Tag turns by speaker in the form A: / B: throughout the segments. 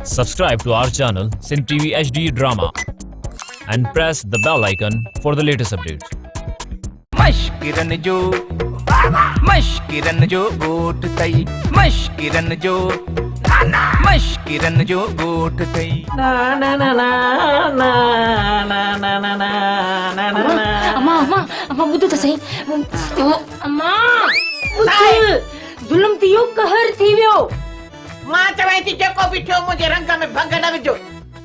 A: Subscribe to our channel Sin TV HD Drama and press the bell icon for the latest updates.
B: मशकिरन जो गोट तई मशकिरन जो गोट तई
C: अम्मा ॿुध त सही अम्मा ज़ुल्म थी वियो कहर थी वियो
D: मां चवां थी जेको बि थियो मुंहिंजे रंग में भंग न विझो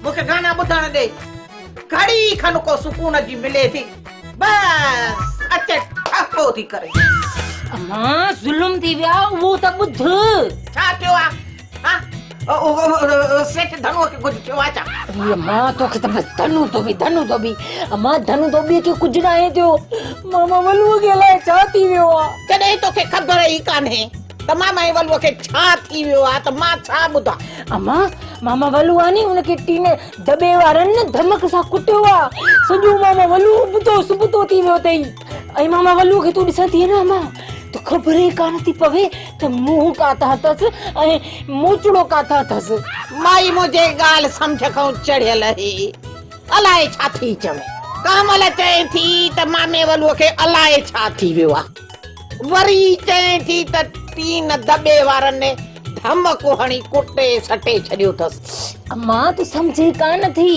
D: मूंखे गाना ॿुधण ॾे घड़ी खन को सुकून जी मिले थी बस अचे ठको थी करे
C: अम्मा ज़ुल्म थी विया उहो त ॿुध
D: छा थियो आहे सेठ धनु खे कुझु थियो आहे छा
C: अरे अम्मा तोखे त बस धनु तो बि अम्मा धनु तो बि के कुझु न आहे थियो मामा वलूअ खे अलाए छा थी वियो आहे
D: तॾहिं तोखे ख़बर ई कान्हे त मामा जे वलूअ खे छा थी वियो आहे त मां छा ॿुधां
C: अम्मा मामा वलू आहे नी उनखे टीन दॿे वारनि न धमक सां कुटियो आहे सॼो मामा वलू सुबुतो थी वियो अथई ऐं मामा वलूअ खे तूं ॾिसंदी न अम्मा तो ख़बर ई कान थी पवे त मुंहुं काथा अथसि ऐं मोचड़ो काथा अथसि
D: माई मुंहिंजे ॻाल्हि सम्झ खां चढ़ियल ही अलाए छा थी चवे कामल चए थी त मामे वलूअ खे अलाए छा थी वियो आहे वरी चए थी त टीन दॿे वारनि धमको हणी कुटे सटे छॾियो अथसि
C: अम्मा तूं सम्झी कान थी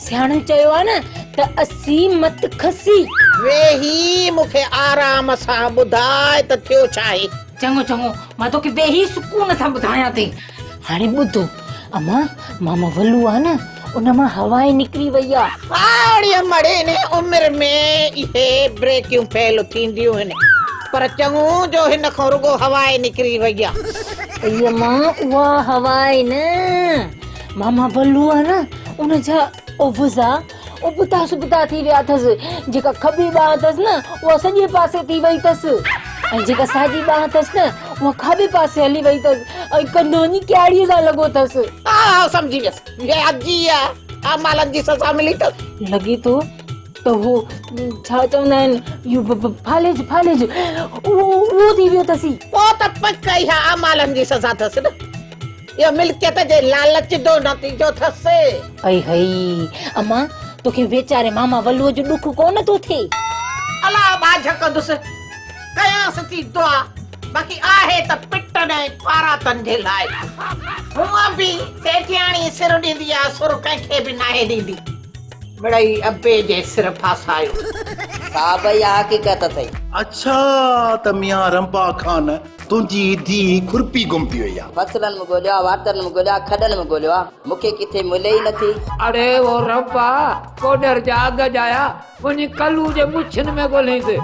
C: सियाणे चयो आहे न त असी मत खसी
D: वेही मूंखे आराम सां ॿुधाए त थियो छा आहे
C: चङो मां तोखे वेही सुकून सां ॿुधायां थी हाणे ॿुध अम्मा मामा वलू आहे न उन मां हवा निकिरी वई आहे
D: हाणे मड़े ने उमिरि में इहे ब्रेकियूं फेल थींदियूं आहिनि पर चङो जो हिन खां रुगो हवा निकिरी वई आहे
C: अम्मा उहा हवा न मामा वलू आहे न उन जा उबज़ा सुबुता थी विया अथसि जेका खबी बांह अथसि न उहा सॼे पासे थी वई अथसि ऐं जेका साॼी बांह अथसि न उहा खाॿे पासे हली वई अथसि ऐं कंधो नी क्याड़ीअ सां लॻो अथसि
D: हा सम्झी वियसि व्याजी आहे आमालनि जी सज़ा मिली अथसि
C: लॻे थो त उहो छा चवंदा आहिनि इहो फालेज उहो थी वियो अथसि
D: पोइ त पक ई आहे आमालनि जी सज़ा अथसि न इहो मिल्कियत जे लालच जो नतीजो अथसि
C: हई अम्मा तोखे वेचारे मामा वलूअ जो दुख कोन थो थिए
D: अला बाझ कंदुसि कयांसि थी दुआ बाक़ी आहे त पिटन ऐं पारातनि जे लाइ हूअं बि सेठियाणी सिर ॾींदी आहे सुर कंहिंखे बि नाहे ॾींदी मिड़ई अबे जे सिर फासायो
E: हा भई हकीकत अथई
F: अच्छा त मियां रंपा खान तुंहिंजी धी खुरपी गुम थी वई आहे
E: फसलनि में ॻोल्हियो वाटरनि में ॻोल्हियो खॾनि में ॻोल्हियो मूंखे किथे मिले ई नथी
G: अरे वो रब्बा कोडर जा अघ जाया उन कलू जे मुछन में ॻोल्हींसि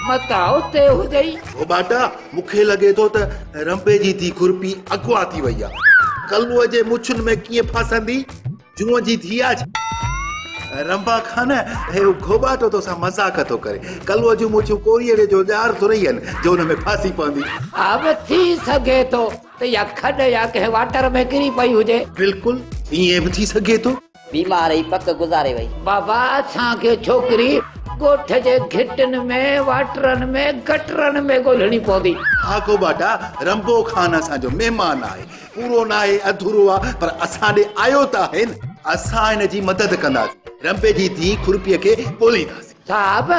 G: मता उते हुजई
F: ओ बाटा मूंखे लॻे थो त रंपे जी धी खुरपी अगवा थी वई आहे कलूअ जे मुछुनि में कीअं फासंदी जूअ जी धी आहे रंपा खान हे घोबाटो तो सा मजाक थो करे कलुअ जूं मुछूं कोरीअ जो जार थोरी आहिनि जो हुन में फासी पवंदी
G: अब थी सघे थो त या खॾ या कंहिं वाटर में किरी पई हुजे
F: बिल्कुलु ईअं बि थी सघे थो
E: बीमार ई पक गुज़ारे वई
G: बाबा असांखे छोकिरी ॻोठ जे घिटनि में वाटरनि में गटरनि में ॻोल्हणी पवंदी
F: हा को बाटा रंपो खान असांजो महिमान आहे पूरो न आहे अधूरो आहे पर असां ॾे आयो त आहे न असां हिन जी मदद कंदासीं रंपे जी धी खुरपीअ खे ॻोल्हींदासीं
G: साहब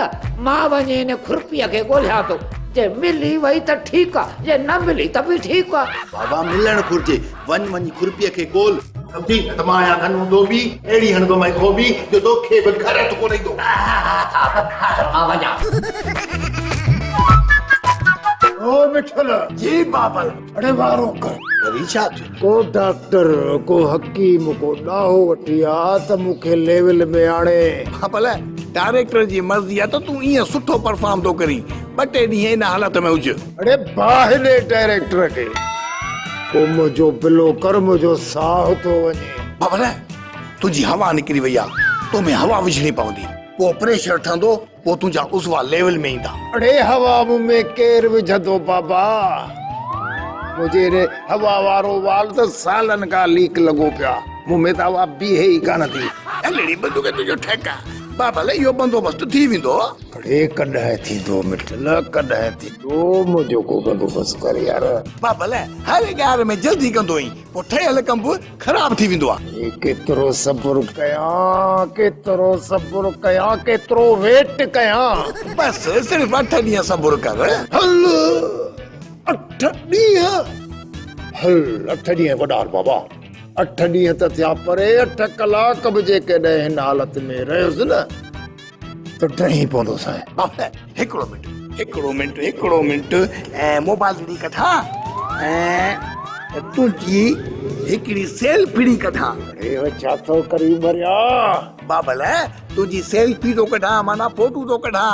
G: मां वञी हिन खुरपीअ खे ॻोल्हियां थो जे मिली वई त ठीकु आहे जे न मिली त बि ठीकु आहे
F: बाबा मिलणु घुर्जे वञी खुरपीअ खे ॻोल्ह सम्झी त मां आहियां धनु धोबी अहिड़ी हणंदो मां धोबी जो तोखे बि घर त कोन ईंदो
H: ओ मिठल जी बाबा अरे वारो कर
F: परीक्षा
H: को डॉक्टर को हकीम को ॾाहो वठी आ त मूंखे लेवल में आणे
I: हा भले डायरेक्टर जी मर्ज़ी आहे त तूं ईअं सुठो परफॉर्म थो करी ॿ टे ॾींहं हिन हालत में हुज
H: अरे बाहिने डायरेक्टर खे को मुंहिंजो बिलो कर मुंहिंजो साह थो वञे
I: भले तुंहिंजी हवा निकिरी वई आहे तो में हवा विझणी पवंदी पोइ प्रेशर ठहंदो पोइ तुंहिंजा उज़वा लेवल में ईंदा
H: अरे हवा में केर विझंदो बाबा मुंहिंजे रे हवा वारो वाल त सालनि खां लीक लॻो पिया मुंह में त हवा बीहे ई कान थी
I: एलड़ी बंदूक तुंहिंजो ठेका बाबा ले यो बंदोबस्त थी विंदो
H: अरे कॾहिं थींदो मिठल कॾहिं थींदो मुंहिंजो को बंदोबस्त कर यार
I: बाबा ले हर ॻाल्हि में जल्दी कंदो ई पोइ ठहियल कम बि ख़राब थी वेंदो आहे
H: हे केतिरो सब्र कयां केतिरो वेट कयां
I: बस सिर्फ़ 8 ॾींहं सब्र कर
H: हल 8 ॾींहं हल 8 ॾींहं वॾा बाबा 8 ॾींहं त थिया परे 8 कलाक बि जेकॾहिं हिन हालत में रहियोसि न त डहीं पवंदो साईं
I: बाबा हिकिड़ो मिंट ऐं मोबाइल जी कथा ऐं तुंहिंजी हिकिड़ी सेल्फी कथा
H: अरे छा थो करी मरिया
I: बाबा ले तुंहिंजी सेल्फी थो कढां माना फोटू थो कढां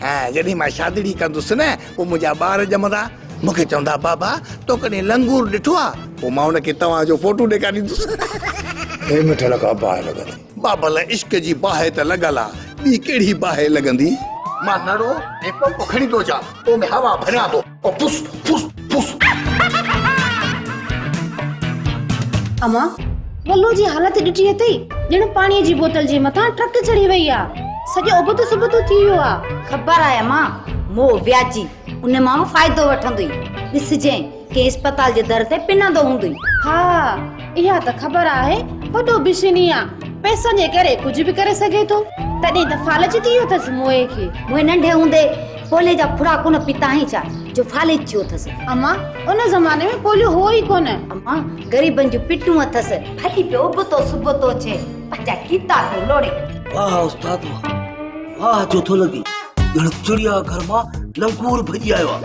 I: ऐं जॾहिं मां शादी कंदुसि न पोइ मुंहिंजा ॿार ॼमंदा मूंखे चवंदा बाबा तो कॾहिं लंगूर ॾिठो आहे पोइ मां हुनखे तव्हांजो फोटू ॾेखारींदुसि
H: हे मिठल का बाहि लॻंदी
I: बाबा लाइ इश्क जी बाहि त लॻल आहे ॿी कहिड़ी बाहि लॻंदी मां नड़ो ऐं पंप खणी थो अचां तो में हवा भरियां थो पोइ फुस फुस फुस
J: अमा वल्लो जी हालत ॾिठी अथई ॼण पाणीअ जी बोतल जे मथां ट्रक चढ़ी वई आहे सॼो उबतो सुबतो थी वियो आहे ख़बर आहे अमा मोह व्याजी उन मां फ़ाइदो वठंदई ॾिसजांइ के अस्पताल जे दर ते पिनंदो हूंदई हा इहा त ख़बर आहे वॾो बिशनी आहे पैसनि जे करे कुझु बि करे सघे थो तॾहिं त फालच थी वियो अथसि मोए खे मोए नंढे हूंदे पोले जा खुराक न पिता ही छा जो फालिज थियो अथसि अमा उन ज़माने में पोलियो हो ई कोन अमा ग़रीबनि जूं पिटूं अथसि फटी पियो उबतो सुबतो छे पंहिंजा कीता पियो लोड़े
K: वाह उस्ताद वाह जो थो लॻी ॼण चिड़िया घर मां लंगूर भॼी आयो आहे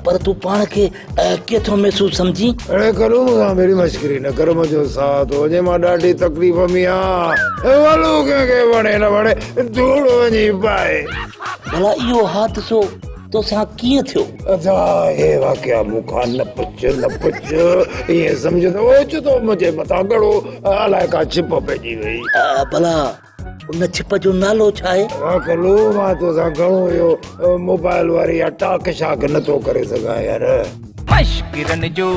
K: पर तूं पाण खे केतिरो महसूस सम्झी
H: अरे करो मूंसां मेरी मश्करी न कर मुंहिंजो साथ हुजे मां ॾाढी तकलीफ़ में आहियां वलो कंहिंखे वणे न वणे धूड़ वञी पाए
K: भला इहो हादिसो तोसां कीअं थियो
H: अच्छा हे वाक़िया मूंखां न पुछ ईअं सम्झंदो ओचितो मुंहिंजे मथां घणो अलाए का छिप पइजी वई
K: भला उन छिप जो नालो छा आहे
H: कलो मां तोसां घणो इहो मोबाइल वारी या टाक शाक नथो करे सघां यार
B: मश्किरन जो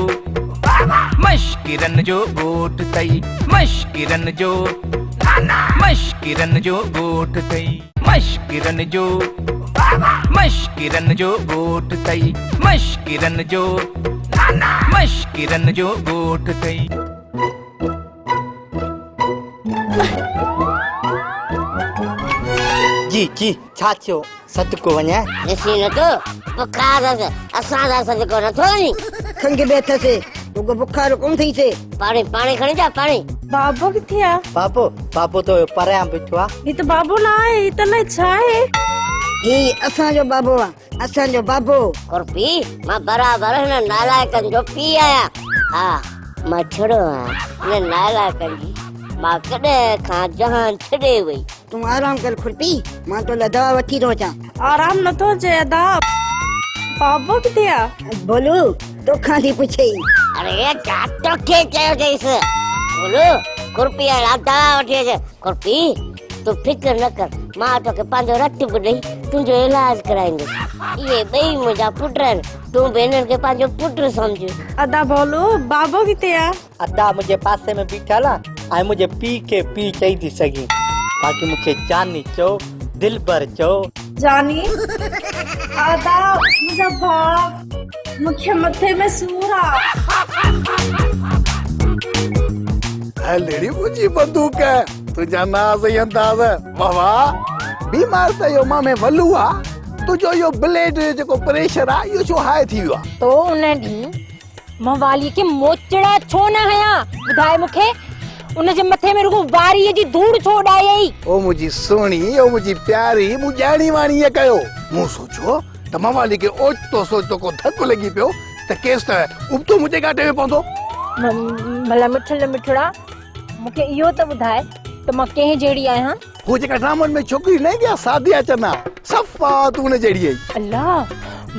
B: गोठ तई मश्किरन जो गोठ तई मश्किरन जो गोठ तई मश्किरन जो गोठ तई
L: जी छा थियो सदको वञा
M: ॾिसी नथो बुखार असां दा सदको नथो नी
L: खंघ बि अथसि तोखे बुखार कोन थई थे
M: पाणी खणी जा पाणी
J: बाबो किथे आहे
L: बाबो तो परियां बीठो आहे
J: ही त बाबो न आहे ही त न छा आहे
L: ही असांजो बाबो आहे असांजो बाबो
M: कुर्पी मां बराबर हिन नालायकनि जो पी आहियां हा मां छड़ो आहियां हिन नालायकनि जी मां कॾहिं खां जहान छॾे वई
L: तूं आराम कर खुरपी मां तो दवा वठी थो अचां
J: आराम नथो अचे अदा बाबो किथे आहे
L: बोलू तोखां थी पुछे
M: अरे तोखे चयो अथईसि बोलो कुर्पी दवा वठी अचे कुर्पी तूं फिक्र न कर मां तोखे पंहिंजो रत बि ॾेई तुंहिंजो इलाज कराईंदुसि इहे ॿई मुंहिंजा पुट आहिनि तूं बि हिननि खे पंहिंजो पुट सम्झ
J: अदा बोलो बाबो किथे आहे
L: अदा मुंहिंजे पासे में बीठल आहे ऐं मुंहिंजे पीउ खे पीउ चई थी सघी बाक़ी मूंखे जानी चओ दिलबर चओ
J: जानी अदा मुंहिंजा भाउ मूंखे मथे में सूर आहे
I: हलड़ी मुंहिंजी बंदूक तुंहिंजा नाज़ ऐं अंदाज़ बाबा बीमार त इहो मां में वलू आहे तुंहिंजो इहो ब्लेड जेको प्रेशर आहे इहो छो हाई थी वियो आहे
C: तो उन ॾींहुं मां वालीअ खे मोचड़ा छो न हयां ॿुधाए मूंखे उनजे मथे में रुगो वारीअ जी धूड़ छो उॾायई
I: ओ मुंहिंजी सोणी ओ मुंहिंजी प्यारी मूं ॼाणी वाणी ईअं कयो मूं सोचियो त मां वाली खे ओचितो सोचितो को धकु लॻी पियो त केस त उबतो मुंहिंजे घाटे में पवंदो
C: भला मिठड़ा मूंखे इहो त ॿुधाए त मां कंहिं जहिड़ी आहियां
I: वो जेका ड्रामनि में छोकिरी न गया सादिया चना सफ़ा तू न जहिड़ी आई
C: अल्लाह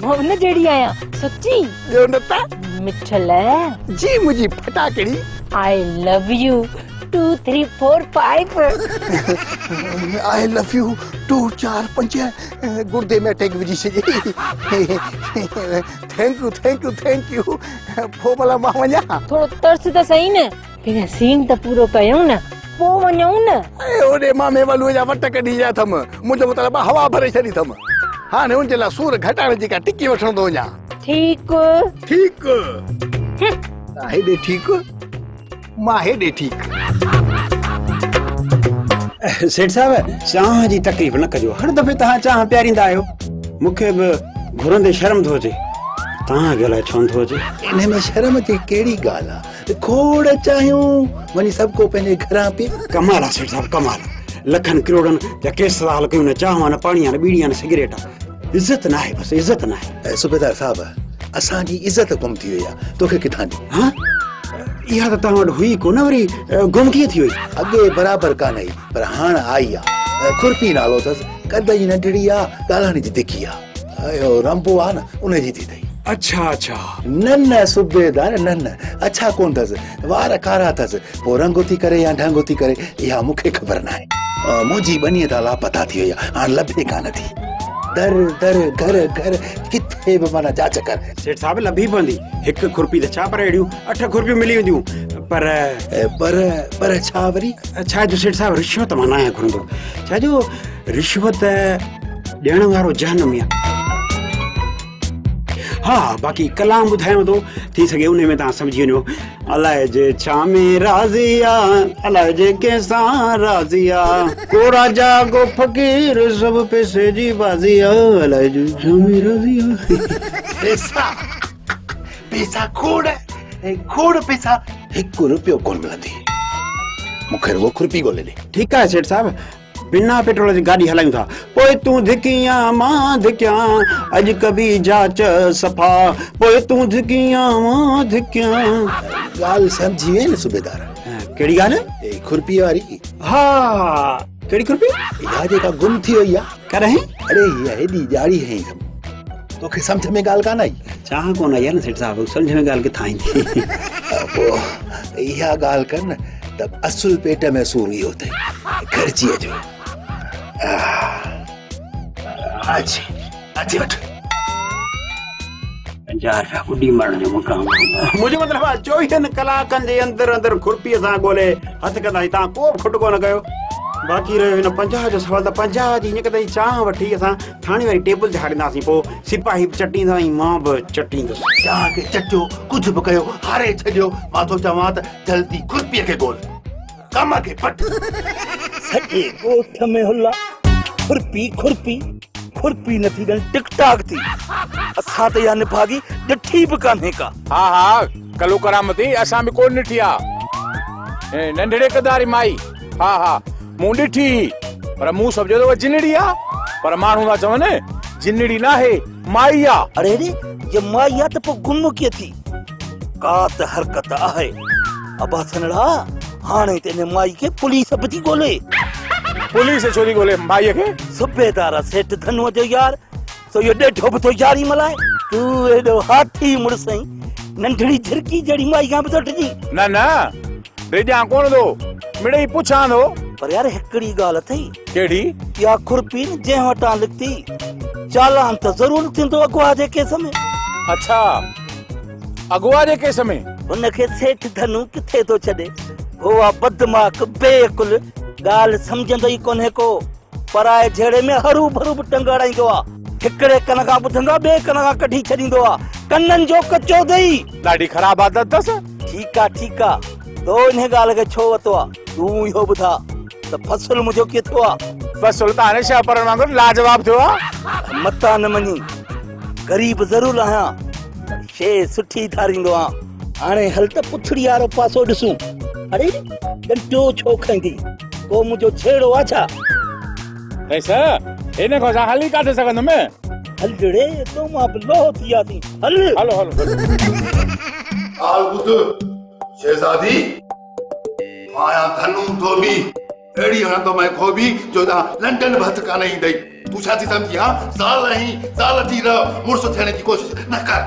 C: मां उन जहिड़ी आहियां सच्ची
I: ॿियो न त
C: मिठल
I: जी मुंहिंजी फटाकड़ी
C: I love you 2 3 4 5
I: I love you 2 4 5 गुर्दे में अटैक विझी छॾी थैंक यू पोइ भला मां वञा
C: थोरो तरस त सही न पहिरियों सीन त पूरो कयूं न पोइ वञूं न।
I: ओॾे मामे वलूअ जा वट कढी विया अथमि, मुंहिंजो मतिलबु हवा भरे छॾी अथमि। हाणे उनजे लाइ सूर घटाइण जी का टिकी वठण थो वञा।
C: ठीकु
I: ठीकु हेॾे ठीकु, मां हेॾे ठीकु।
N: सेठ साहब, चांहि जी तकलीफ़ न कजो। हर दफ़े तव्हां चांहि पीआरींदा आहियो, मूंखे बि घुरंदे शर्म थो अचे। तव्हांखे अलाए छो थो अचे।
F: इन में शर्म जी कहिड़ी ॻाल्हि आहे? खोड़ चाहियूं वञी सभु को पंहिंजे घरां पी।
N: कमाल आहे सेठ साहब, कमाल। लखनि करोड़नि जा केस हल कयूं, न चांहि न पाणी न बीड़ी न सिगरेट। इज़त न आहे, बसि इज़त न आहे।
F: सूबेदार साहब, असांजी इज़त गुम थी वई आहे, तोखे किथां ॾी?
N: हा, इहा त तव्हां वटि हुई कोन, वरी गुम कीअं थी वई?
F: अॻे बराबरि कान आई, पर हाणे आई आहे। खुरपी नालो अथसि, कद जी नंढड़ी आहे, ॻाल्हाइण जी तिखी आहे। इहो रंबो आहे न, उनजी थी अथई।
N: अच्छा अच्छा।
F: न सूबेदार, न अच्छा कोन अथसि, वार कारा अथसि, पोइ रंगो थी करे या ढंगो थी करे इहा मूंखे ख़बर न आहे। मुंहिंजी बनीअ तां लापता थी वई आहे, हाणे लभे कान थी। दर दर घर घर किथे बि माना जांच कर।
N: सेठ साहब, लभी पवंदी। हिकु खुरपी त छा पर अहिड़ियूं 8 खुरपियूं मिली वेंदियूं। पर
F: छा वरी?
N: छा जो सेठ साहब, रिश्वत मां न आहियां घुरंदो। छा जो रिश्वत ॾियण वारो जहन्नमी आहे। हा, बाक़ी कलाम ॿुधायांव थो, थी सघे उन में तव्हां सम्झी वञो। अलाए जे छा में राज़ी आहे, अलाए जे कंहिंसां राज़ी आहे, को राजा को फ़कीर सभु पैसे जी बाज़ी आहे, अलाए जे छा में राज़ी आहे।
F: पैसा खोड़ पैसा, 1 रुपयो कोन मिलंदी। मूंखे रुगो खुरपी ॻोल्हे ॾे।
N: ठीकु आहे सेठ साहब, बिना पेट्रोल जी गाॾी हलायूं था। पोइ तूं धिकियां मां धिकियां, अॼु कबी जांच सफ़ा, पोइ तूं धिकियां मां धिकियां।
F: ॻाल्हि सम्झी वई न सूबेदार?
N: कहिड़ी ॻाल्हि?
F: खुरपी वारी।
N: हा, कहिड़ी खुरपी?
F: इहा जेका गुम थी वई आहे।
N: कॾहिं?
F: अरे इहा हेॾी ॼाड़ी है, तोखे सम्झ में ॻाल्हि कान आई?
N: चाह कोन आई आहे न सेठ साहब, सम्झ में ॻाल्हि किथां ईंदी।
F: पोइ इहा ॻाल्हि कर न, त असुल पेट में सूर इहो अथई, घरजी अचो। अची वठ।
N: 50 रुपया ॿुॾी मारण जो मुक़ाम। मुंहिंजो मतिलबु आहे 24 कलाकनि जे अंदरि खुरपीअ सां ॻोल्हे हथु कंदासीं, तव्हां को बि खुट कोन कयो। बाक़ी रहियो हिन 50 जो सवाल, त 50 जी हीअं कदाई चांहि वठी असां थाणे वारी टेबल ते हारींदासीं, पोइ सिपाही बि चटींदा, मां बि चटींदुसि।
F: चांहि खे चटियो, कुझु बि कयो, हारे छॾियो। मां थो चवां त जल्दी खुरपीअ खे ॻोल्ह, कम खे पट।
K: सॼे ॻोठ में हुला, खुरपी नथी ॾियनि, टिकटाक थी। असां त इहा निभागी ॾिठी बि कान्हे का।
O: हा, कलो करामती असां बि कोन ॾिठी आहे। नंढड़े कदारी माई, हा मूं ॾिठी, पर मूं सम्झो त जिनड़ी आहे, पर माण्हू था चवनि जिनड़ी न आहे, माई आहे।
K: अरे जे माई आहे त पोइ गुम कीअं थी? का त हरकत आहे। अबा सनड़ा, हाणे त इन माई खे पुलिस बि थी ॻोल्हे।
O: पुलिस छो थी ॻोल्हे माईअ खे?
K: सूबेदार सेठ धनुअ जो यार, सो इहो ॾेढो बि थो यारी मल्हाए। तूं एॾो हाथी मुड़ुस आहीं, नंढड़ी झिरकी जहिड़ी माई खां बि थो टिजी।
O: न ॾेॾां कोन थो, मिड़ई पुछां थो।
K: पर यार हिकिड़ी ॻाल्हि अथई।
O: कहिड़ी?
K: इहा खुरपी जंहिं वटां लिखती, चालान त ज़रूर थींदो अॻुवा जे केस में।
O: अच्छा, अॻुवा जे केस में?
K: हुनखे सेठ धनु किथे थो छॾे? हुआ बदमाक बेकुल, ॻाल्हि सम्झंदो ई कोन्हे को। पराए झेड़े में हरू भरू बि टंग अड़ाईंदो आहे। हिकिड़े कन खां ॿुधंदो आहे, ॿिए कन खां कढी छॾींदो आहे। कननि जो कचो दही।
O: ॾाढी ख़राब आदत अथसि।
K: ठीकु आहे, तो इन ॻाल्हि खे छो वरितो आहे? तूं इहो ॿुधा त फसुल मुंहिंजो कीअं थियो आहे?
O: फसुल त हाणे शाहपर वांगुरु लाजवाब थियो आहे।
K: मता न मञी, गरीब ज़रूर आहियां, शइ सुठी धारींदो आहियां। हाणे हल त पुछड़ी वारो पासो ॾिसूं। अरे डंडो छो खईंदी? को मुंहिंजो छेड़ो आहे छा?
O: ऐसा हिन खां असां हली काथे सघंदुमि?
K: हलड़े तो मां बि लोहो थी वियासीं।
O: हलो
F: आल ॿुध शहज़ादी, माया धनु धोबी अहिड़ी हणंदो मैं खोबी जो लंडन बि हथ कान ईंदई। तूं छा थी सम्झी? साल थी रहियो, मुड़ुस थियण जी कोशिशि न कर।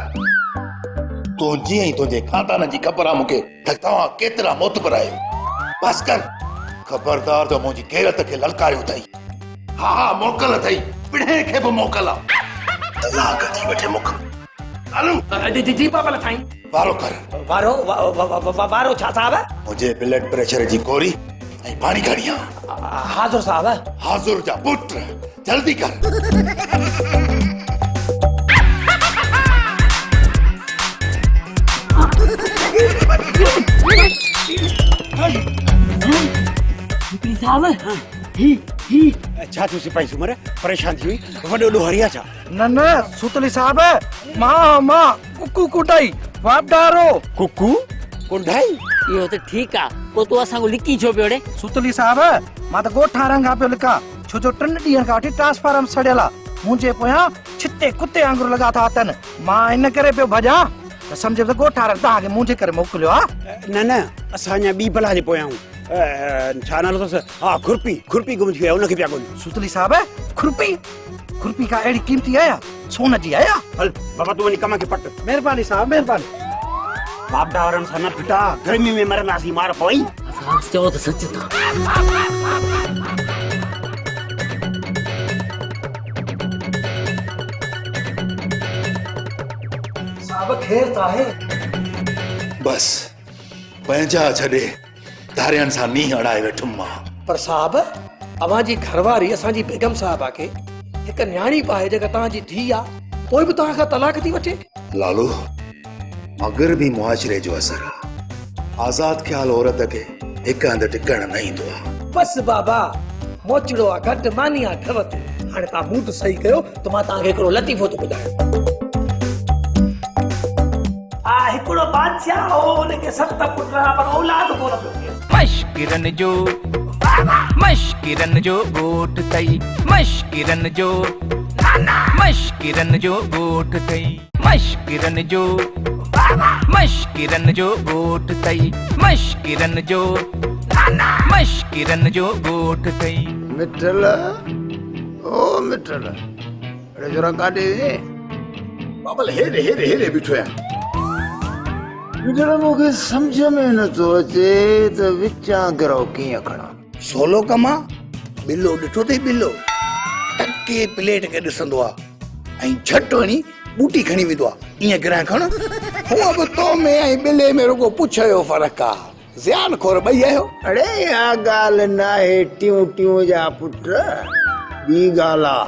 F: तुंहिंजी ऐं तुंहिंजे खानदान जी ख़बर आहे मूंखे त तव्हां केतिरा मोतबर आहियो। बस कर, ख़बरदार त मुंहिंजी गैरत खे ललकारियो अथई। हा मोकल अथई, पिणे खे बि मोकल आहे। तलाक थी वठे मुख। हलो
B: जी बाबा साईं।
F: वारो कर।
B: वारो छा साहब?
F: मुंहिंजे ब्लड प्रेशर जी गोरी ऐं पाणी खणी आ।
I: हाज़ुर साहब।
F: हाज़ुर जा पुट जल्दी कर।
N: छा तूं सिपाही सुमर परेशान थी हुई वॾो ॾोह हरिया छा?
I: न सुतली साहब मां कुकू कुटाई वापडारो
N: कुकू कुंडाई
L: इहो त ठीकु आहे पोइ तूं असांखो लिकी छो पियो ॾे?
I: सुतली साहब मां त ॻोठ ठाहिण खां पियो लिखां छो जो 3 ॾींहं खां वठी ट्रांसफार्म सड़ियल आहे मुंहिंजे पोयां छिते कुते वांगुरु लॻा था अथनि मां इन करे पियो भॼां त सम्झ त ॻोठ ठाहिण तव्हांखे मुंहिंजे करे मोकिलियो आहे।
N: न असां अञा ॿी बला जे पोयां आहियूं। छा नालो अथसि? हा खुरपी गुम थी वई आहे उनखे पिया ॻोल्हियूं।
I: सुतली साहब खुरपी का अहिड़ी कीमती आया सोन जी आया।
N: हल बाबा तूं वञी कम खे पट।
I: महिरबानी साहब महिरबानी।
N: बाप डावरनि सां न फिटा गर्मी में मरंदासीं मार पवई।
L: चओ त सच था।
I: साहब खेर त आहे
F: बस पंहिंजा छॾे धारियनि सां नींहं अड़ाए वेठुमि मां।
I: पर साहब अवांजी घरवारी असांजी बेगम साहिबा खे हिकु न्याणी पाए जेका तव्हांजी धीउ आहे पोइ बि तव्हां खां तलाक थी वठे।
F: लालू मग़रबी मुआशरे जो असर आहे। आज़ाद ख्याल औरत खे हिकु हंधि टिकण न ईंदो आहे।
I: बस बाबा मोचड़ो आहे घटि मानी आहे ठवत। हाणे तव्हां मूं त सही कयो त मां तव्हांखे हिकिड़ो लतीफ़ो थो ॿुधायां। हिकिड़ो बादशाह हो उनखे 7 पुट पर औलाद कोन पियो थिए।
B: मश्किरन जो ॻोठ तई मश्किरन जो ॻोठ तई मश्किरन जो ॻोठ तई मश्किरन जो ॻोठ तई।
H: मिठल ओ मिठल अरे जरा काटे
F: बाबल हेरे बीठो आहियां।
H: जरा मूंखे सम्झ में नथो अचे त विचां गिरो कीअं खणा।
I: सोलो कमा बिल्लो ॾिठो अथई बिल्लो टके प्लेट खे ॾिसंदो आहे ऐं झटि वञी बूटी खणी वेंदो आहे ईअं गिरां खण। हूअं बि तो में ऐं बिले में रुगो पुछ जो फ़र्क़ु आहे ज़्यान खोर ॿई आहियो।
H: अड़े इहा ॻाल्हि न आहे टियूं जा पुट ॿी ॻाल्हि आहे।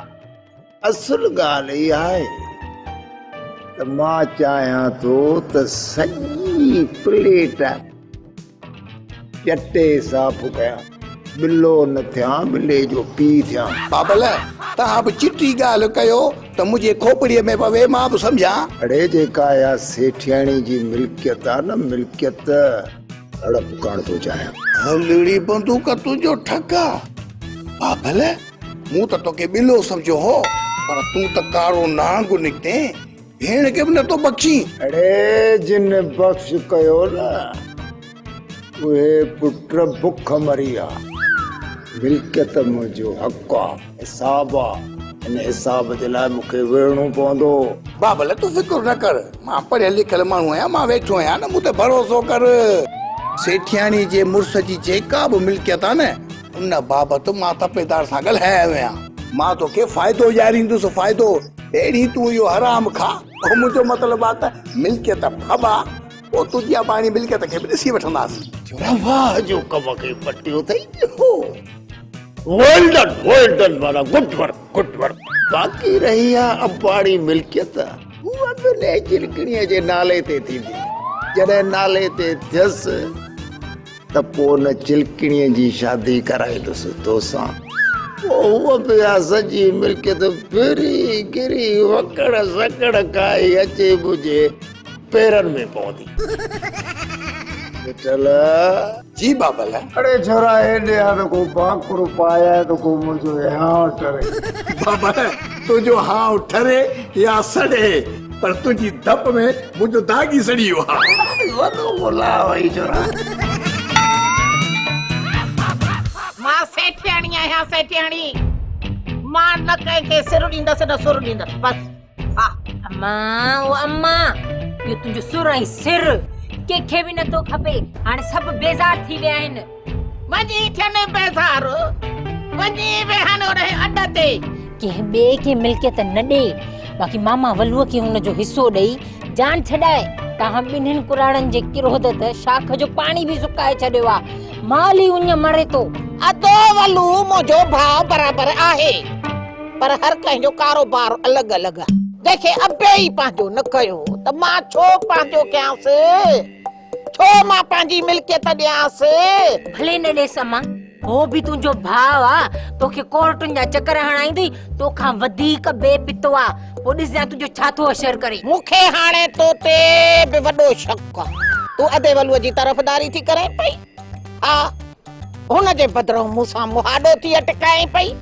H: असुल ॻाल्हि इहा आहे त मां चाहियां थो त सॼी प्लेट चटे साफ़ कयां बिल्लो न थियां बिले जो पी थियां।
I: बाबल तव्हां बि चिटी ॻाल्हि कयो त मुंहिंजे खोपड़ीअ में पवे मां बि सम्झां।
H: अड़े जेका इहा सेठियाणी जी मिल्कियत आहे न मिल्कियत हड़प करण थो चाहियां।
I: हलड़ी बंदूक तुंहिंजो ठका बाबल मूं त तोखे बिल्लो सम्झो हो पर तूं त कारो नांग निकिते भेण खे बि नथो बख़्शी।
H: अड़े जिन बख़्श कयो न उहे पुट बुख मरी आहे। मिल्कियत मुंहिंजो हक़ आहे हिसाब आहे इन हिसाब जे लाइ मूंखे विढ़णो पवंदो।
I: बाबल तूं फिक्र न कर मां पढ़ियल लिखियल माण्हू आहियां मां वेठो आहियां न मूं ते भरोसो कर। सेठियाणी जे मुड़ुस जी जेका बि मिल्कियत आहे न उन बाबति मां तपेदार सां ॻाल्हायो आहियां। मां तोखे फ़ाइदो ॾियारींदुसि फ़ाइदो अहिड़ी तूं इहो हराम खा। मुंहिंजो मतिलबु आहे त मिल्कियत फबा पोइ तुंहिंजी पाणी मिल्कियत खे बि ॾिसी वठंदासीं।
H: रवा जो कम खे पटियो अथई वेल डन वाला गुड वर्क। बाक़ी रही आहे अबाड़ी मिल्कियत उहा बिले चिलकणीअ जे नाले ते थींदी। जॾहिं नाले ते थियसि त पोइ न चिलकणीअ जी शादी कराईंदुसि तोसां। उहा बि सॼी मिल्कियत फिरी गिरी वकड़ सकड़ खाई अचे मुंहिंजे पेरनि में पवंदी।
I: जी बाबल
H: अड़े छोरा हेॾे आ त को बाकुर पाया त को मुंहिंजो हाँ ठरे।
I: बाबा तुंहिंजो हाँ ठरे या सड़े पर तुंहिंजी धप में मुंहिंजो दागी सड़ी वियो आहे।
H: वॾो बोला वई छोरा।
D: मां सेठियाणी आहियां सेठियाणी मां न कंहिंखे सिर ॾींदसि न सुर ॾींदसि बस। हा
C: अम्मा ओ अम्मा इहो तुंहिंजो सुर ऐं सिर कंहिंखे बि नथो खपे। हाणे सभु बेज़ार थी विया आहिनि।
D: वञी थियनि बेज़ार वञी वेहनि उन अॾ ते।
C: कंहिं ॿिए खे मिल्कियत न ॾे बाक़ी मामा वलूअ खे हुनजो हिसो ॾेई जान छॾाए। तव्हां ॿिन्हिनि कुराड़नि जे किरोध त शाख जो पाणी बि सुकाए छॾियो आहे। माली उन मरे तो
D: अदो वलू मुझो भाव बराबर आहे पर हर कंहिंजो कारोबार अलग अलग आहे जंहिंखे अबे ई पंहिंजो न कयो त मां छो पंहिंजो कयांसि छो मां पंहिंजी मिल्कियत ॾियांसि
C: भले न ॾे समा हो बि तुंहिंजो भाव आ तोखे कोर्टुनि जा चकर हणाईंदी तोखां वधीक बेपितो आ पोइ ॾिसजां तुंहिंजो छा थो असर करे
D: मूंखे हाणे तो ते बि वॾो शक आहे तूं अदे वलूअ जी तरफ़दारी थी करे पई हा हुन जे बदिरां मूंसां मुहाॾो थी अटकाए पई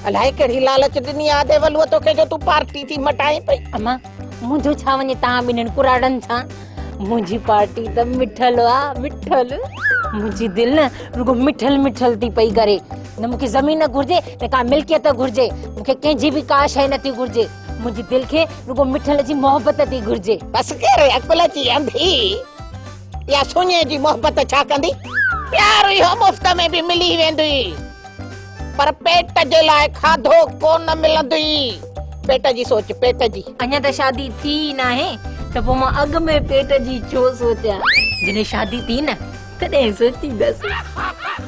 D: अलाए कहिड़ी लालच ॾिनी आहे अदे वलूअ तोखे जो तूं पार्टी थी मटाए पई
C: अम्मा मुंहिंजो छा वञे तव्हां ॿिन्हिनि कुराड़नि सां मुंहिंजी पार्टी त मिठल आ मिठल मुंहिंजी दिलि न रुगो मिठल मिठल थी पई करे न मूंखे ज़मीन घुर्जे न का मिल्कियत घुर्जे मूंखे कंहिंजी बि का शइ नथी घुर्जे मुंहिंजी दिलि खे रुगो मिठल जी मोहबत थी घुर्जे
D: बसि कर अकुल जी अंधी या सुञे जी मोहबत छा कंदी प्यार इहो मुफ़्त में बि मिली वेंदी पर पेट जे लाइ खाधो कोन मिलंदी पेट जी सोच पेट जी
C: अञा त शादी थी नाहे त पोइ मां अॻु में पेट जी छो सोचियां जॾहिं शादी थी न तॾहिं सोचींदसि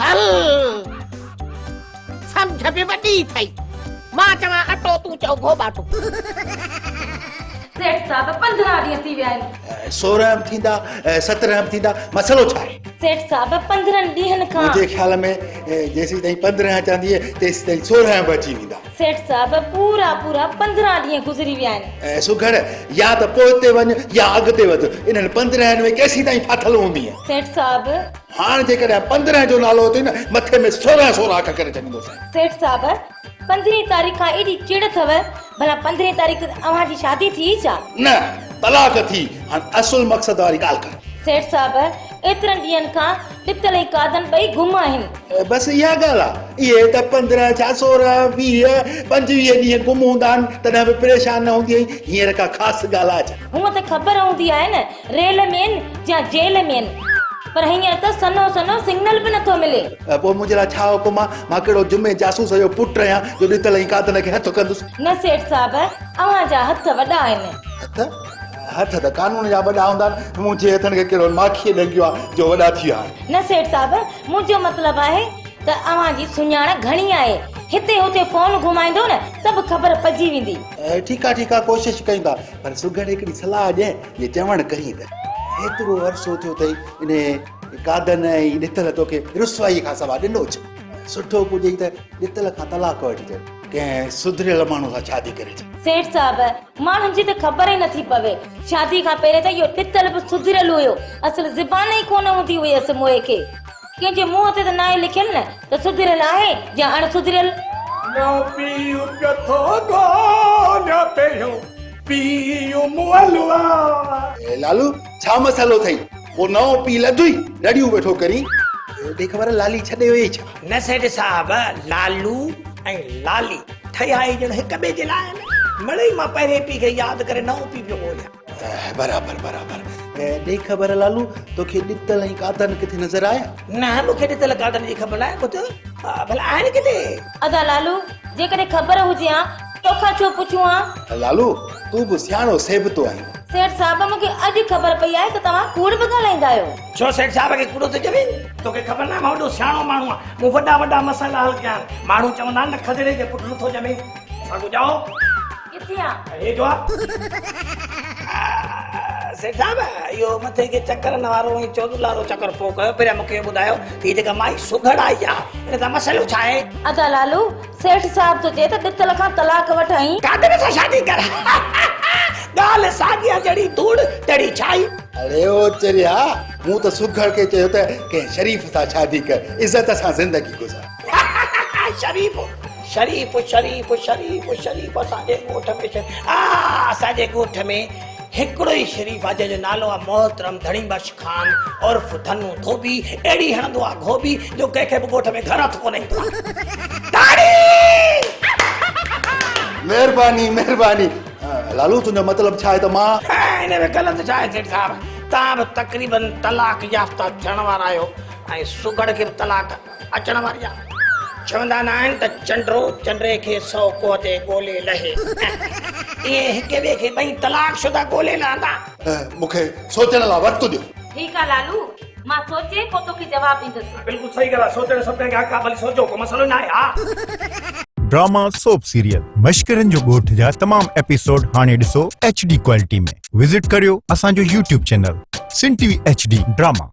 D: हल सम्झ बि वॾी थई मां चवां अटो तूं चओ गोबाटो
J: सेठ साहब 15 ॾींहं थी विया आहिनि
F: 16 थींदा 17 थींदा मसलो छा आहे
J: सेठ साहब 15 ॾींहंनि खां
F: मुंहिंजे ख्याल में जेसीं ताईं 15 चवंदी तेसीं ताईं 16 बची वेंदा
J: सेठ साहब पूरा 15 ॾींहं गुज़री विया आहिनि
F: सुघड़ या त पोइते वञ या अॻिते वध इन्हनि 15 में केसीं ताईं फाथल हूंदी आहे
J: सेठ साहब
F: हाणे जेकॾहिं 15 जो नालो अथई न मथे में 16 अख करे छॾींदोसीं
J: सेठ साहब 15 तारीख़ खां एॾी चिड़ अथव भला 15 तारीख़ अव्हांजी शादी थी छा
F: न तलाक थी हाणे असुल मक़सद वारी ॻाल्हि कर
J: सेठ साहब एतिरनि ॾींहंनि खां ॾितल ऐं कादन ॿई गुम आहिनि
F: बसि इहा ॻाल्हि आहे इहे त 15 छा 16 20 25 ॾींहं गुम हूंदा आहिनि तॾहिं बि परेशान न हूंदी आहीं हींअर का ख़ासि ॻाल्हि आहे
J: हूअं त ख़बर हूंदी आहे न रेल में आहिनि या जेल में आहिनि पर हींअर त सनो सनो सिग्नल बि नथो मिले
F: पोइ मुंहिंजे लाइ छा हुकुम आहे मां कहिड़ो जुमे जासूस जो पुटु आहियां जो ॾितल ऐं कादन खे हथु कंदुसि
J: न सेठ साहब अव्हांजा हथ वॾा आहिनि
F: हथ त कानून जा वॾा हूंदा आहिनि मुंहिंजे हथनि खे कहिड़ो माखीअ ॾंगियो आहे जो वॾा थी विया आहिनि
J: न सेठ साहब मुंहिंजो मतिलबु आहे त अव्हांजी सुञाण घणी आहे हिते हुते फोन घुमाईंदो न सभु ख़बर पइजी वेंदी
F: ठीकु आहे कोशिशि कयूं था पर सुघड़ हिकिड़ी सलाह ॾिए जे चवणु करी त एतिरो अरसो थियो अथई इन कादन ऐं ॾितल तोखे रुसवाई खां सवाइ ॾिनो छो सुठो पुॼई त ॾितल खां तलाक वठी थे कंहिं सुधरियल माण्हू सां शादी करे छॾ
J: सेठ साहब माण्हुनि जी त ख़बर ई नथी पवे शादी खां पहिरें त इहो ॾितल बि सुधरियल हुयो असुल ज़बान ई कोन हूंदी हुयसि मोए खे कंहिंजे मुंहं ते त नाहे लिखियल न त सुधरियल आहे या अणसुधरियल
F: लालू छा मसालो अथई वो नओं पी लधुई रड़ियूं वेठो करी ॾे ख़बर लाली छॾे वई छा
K: न सेठ साहब लालू ऐं लाली ठहिया ई ॼण हिक ॿिए जे लाइ मिड़ई मां पहिरें पी खे यादि करे नओं पी पियो ॻोल्हियां
F: बराबरि ॾे ख़बर लालू तोखे ॾितल ऐं कादन किथे नज़र आया
K: न मूंखे ॾितल कादन जी ख़बर आहे पुट भला आहिनि किथे
J: अदा लालू जेकॾहिं ख़बर हुजे हा तोखां छो पुछूं हा
F: लालू तूं बि सियाणो सेबतो आहीं
J: सेठ साहब मूंखे अॼु ख़बर पई आहे त तव्हां कूड़ बि ॻाल्हाईंदा आहियो
K: छो सेठ साहब खे कूड़ो थो चवे तोखे ख़बर न मां वॾो सियाणो माण्हू आहियां मूं वॾा वॾा मसाला हल कया माण्हू चवंदा आहिनि न खदड़े जे पुटु नथो ॼमे साॻो जाओ
J: किथे आहे
K: हे जो आहे सेठ साहब इहो मथे खे चकरनि वारो ऐं चोदुलारो चकर पोइ कयो पहिरियों मूंखे सुधायो हीअ जेका माई सुघड़ आई आहे इन सां मसइलो छा आहे
J: अदा लालू सेठ साहब तो चए त ॾितल खां तलाक वठाई
K: कादन सां शादी कर ॻाल्हि साॻिया जहिड़ी धूड़ तहिड़ी छाई
F: अरे ओ चरिया मूं त सुघड़ खे चयो त कंहिं शरीफ़ सां शादी कर इज़त सां ज़िंदगी गुज़ार
K: शरीफ़ शरीफ़ शरीफ़ शरीफ़ शरीफ़ असांजे ॻोठ में असांजे ॻोठ में हिकिड़ो ई शरीफ़ आहे जंहिंजो नालो आहे मोहतरम धणी बख्श खान उर्फ धनु धोबी अहिड़ी हणंदो आहे गोभी जो कंहिंखे बि ॻोठ में घर हथ कोन ईंदो आहे
F: महिरबानी महिरबानी लालू तुंहिंजो मतिलबु छा आहे त मां
K: हिन में ग़लति छा आहे सेठ साहब तव्हां बि तक़रीबन तलाक याफ़्ता थियण वारा आहियो ऐं सुघड़ खे बि तलाक अचण वारी आहे चवंदा न आहिनि त चंडो चंडे खे 100 कोह ते ॻोल्हे लहे इहे हिक ॿिए खे ॿई तलाक शुदा ॻोल्हे लहंदा
F: मूंखे सोचण लाइ वक़्तु ॾियो
J: ठीकु आहे लालू मां सोचे को तोखे जवाब ॾींदसि।
P: बिल्कुल सही ॻाल्हि आहे, सोचण सभिनी खे हक़ आहे, भली सोचो, को मसलो न आहे। हा
Q: ड्रामा सोप सीरियल मश्किरन जो ॻोठ जा तमाम एपिसोड हाणे ॾिसो HD क्वालिटी में। विजिट करियो असांजो YouTube चैनल सिन TV HD ड्रामा।